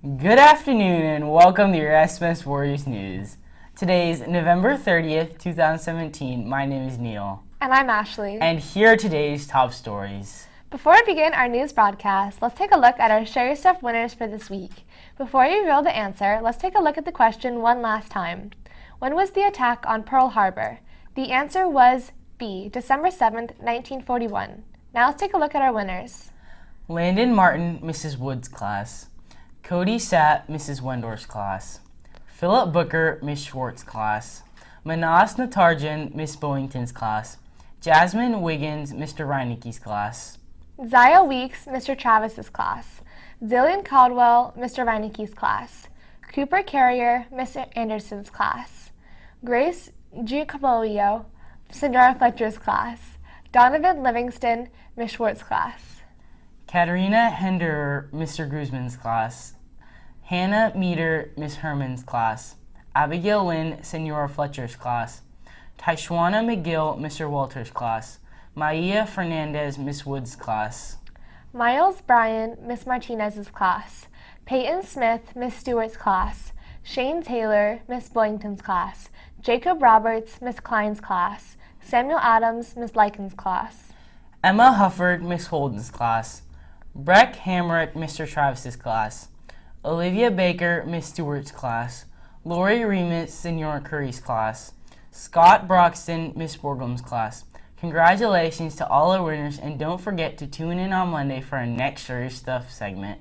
Good afternoon and welcome to your SMS Warriors News. Today is November 30th, 2017. My name is Neil. And I'm Ashley. And here are today's top stories. Before we begin our news broadcast, let's take a look at our Share Your Stuff winners for this week. Before we reveal the answer, let's take a look at the question one last time. When was the attack on Pearl Harbor? The answer was B, December 7th, 1941. Now let's take a look at our winners. Landon Martin, Mrs. Wood's class. Cody Sapp, Mrs. Wendorf's class. Philip Booker, Miss Schwartz's class. Manas Natarjan, Miss Bowington's class. Jasmine Wiggins, Mr. Reinicke's class. Zaya Weeks, Mr. Travis's class. Zillian Caldwell, Mr. Reinicke's class. Cooper Carrier, Mr. Anderson's class. Grace Giacopolio, Sandra Fletcher's class. Donovan Livingston, Miss Schwartz's class. Katerina Henderer, Mr. Guzman's class. Hannah Meter, Miss Herman's class. Abigail Lynn, Senora Fletcher's class. Taishwana McGill, Mr. Walter's class. Maia Fernandez, Miss Wood's class. Miles Bryan, Miss Martinez's class. Peyton Smith, Miss Stewart's class. Shane Taylor, Miss Boynton's class. Jacob Roberts, Miss Klein's class. Samuel Adams, Miss Lyken's class. Emma Hufford, Miss Holden's class. Breck Hamrick, Mr. Travis's class. Olivia Baker, Miss Stewart's class. Lori Remus, Senora Curry's class. Scott Broxton, Miss Borgum's class. Congratulations to all our winners, and don't forget to tune in on Monday for our next Share Your Stuff segment.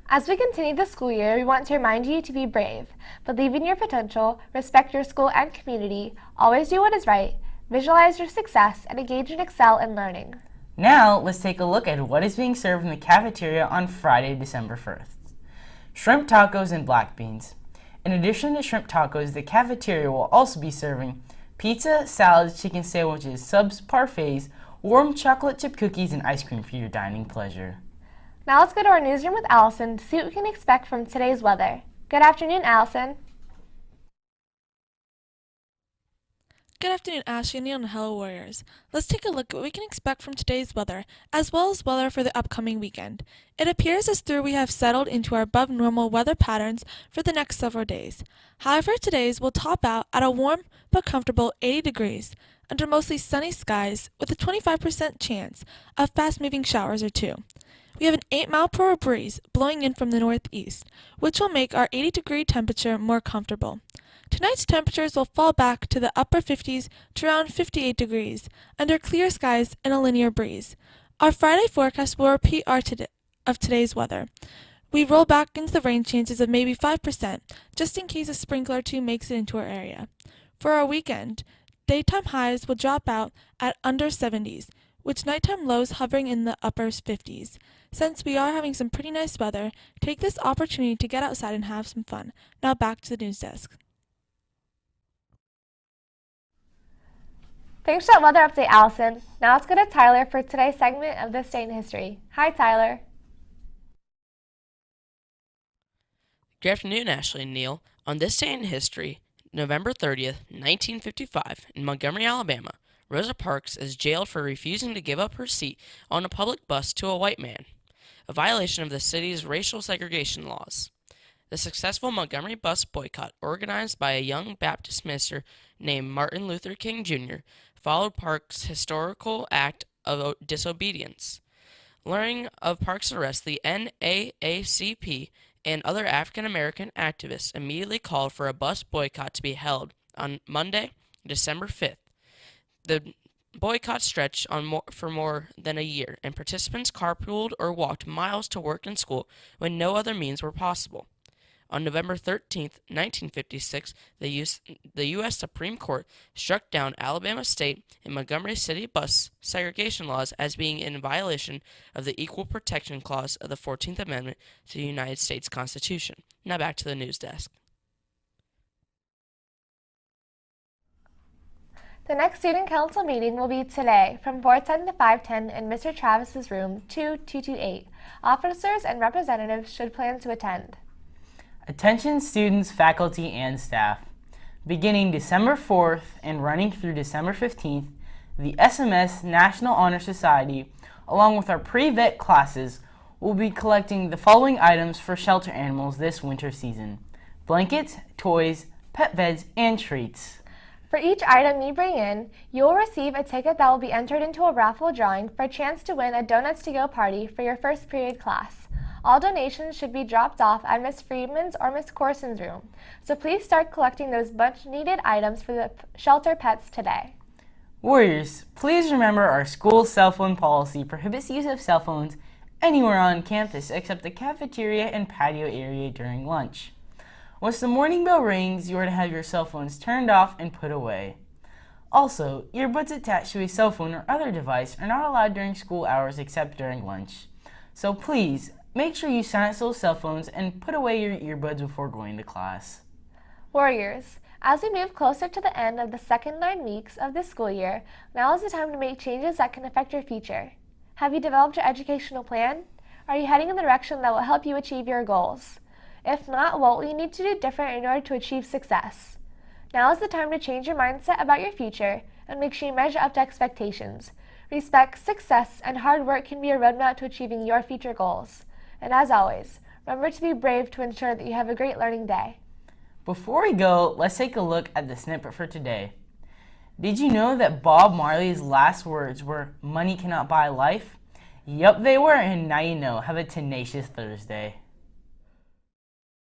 As we continue the school year, we want to remind you to be brave, believe in your potential, respect your school and community, always do what is right, visualize your success, and engage and excel in learning. Now, let's take a look at what is being served in the cafeteria on Friday, December 1st. Shrimp tacos and black beans. In addition to shrimp tacos, the cafeteria will also be serving pizza, salads, chicken sandwiches, subs, parfaits, warm chocolate chip cookies, and ice cream for your dining pleasure. Now let's go to our newsroom with Allison to see what we can expect from today's weather. Good afternoon, Allison. Good afternoon, Ashley, Neil, and Hello Warriors. Let's take a look at what we can expect from today's weather, as well as weather for the upcoming weekend. It appears as though we have settled into our above normal weather patterns for the next several days. However, today's will top out at a warm but comfortable 80 degrees, under mostly sunny skies with a 25% chance of fast-moving showers or two. We have an 8-mile-per-hour breeze blowing in from the northeast, which will make our 80-degree temperature more comfortable. Tonight's temperatures will fall back to the upper 50s to around 58 degrees, under clear skies and a linear breeze. Our Friday forecast will repeat of today's weather. We roll back into the rain chances of maybe 5%, just in case a sprinkle or two makes it into our area. For our weekend, daytime highs will drop out at under 70s, with nighttime lows hovering in the upper 50s. Since we are having some pretty nice weather, take this opportunity to get outside and have some fun. Now back to the news desk. Thanks for that weather update, Allison. Now let's go to Tyler for today's segment of This Day in History. Hi, Tyler. Good afternoon, Ashley and Neil. On this day in history, November 30th, 1955, in Montgomery, Alabama, Rosa Parks is jailed for refusing to give up her seat on a public bus to a white man, a violation of the city's racial segregation laws. The successful Montgomery bus boycott, organized by a young Baptist minister named Martin Luther King Jr., followed Parks' historical act of disobedience. Learning of Parks' arrest, the NAACP and other African American activists immediately called for a bus boycott to be held on Monday, December 5th. The boycott stretched for more than a year, and participants carpooled or walked miles to work and school when no other means were possible. On November 13, 1956, the U.S. Supreme Court struck down Alabama State and Montgomery City bus segregation laws as being in violation of the Equal Protection Clause of the 14th Amendment to the United States Constitution. Now back to the news desk. The next student council meeting will be today from 4:10 to 5:10 in Mr. Travis's room 2228. Officers and representatives should plan to attend. Attention students, faculty, and staff. Beginning December 4th and running through December 15th, the SMS National Honor Society, along with our pre-vet classes, We'll be collecting the following items for shelter animals this winter season: blankets, toys, pet beds, and treats. For each item you bring in, you will receive a ticket that will be entered into a raffle drawing for a chance to win a Donuts to Go party for your first period class. All donations should be dropped off at Miss Friedman's or Miss Corson's room, so please start collecting those much-needed items for the shelter pets today. Warriors, please remember our school cell phone policy prohibits use of cell phones anywhere on campus except the cafeteria and patio area during lunch. Once the morning bell rings, you are to have your cell phones turned off and put away. Also, earbuds attached to a cell phone or other device are not allowed during school hours except during lunch. So please, make sure you silence those cell phones and put away your earbuds before going to class. Warriors, as we move closer to the end of the second 9 weeks of this school year, now is the time to make changes that can affect your future. Have you developed your educational plan? Are you heading in the direction that will help you achieve your goals? If not, what will you need to do different in order to achieve success? Now is the time to change your mindset about your future and make sure you measure up to expectations. Respect, success, and hard work can be a roadmap to achieving your future goals. And as always, remember to be brave to ensure that you have a great learning day. Before we go, let's take a look at the snippet for today. Did you know that Bob Marley's last words were, "Money cannot buy life"? Yup, they were, and now you know. Have a tenacious Thursday.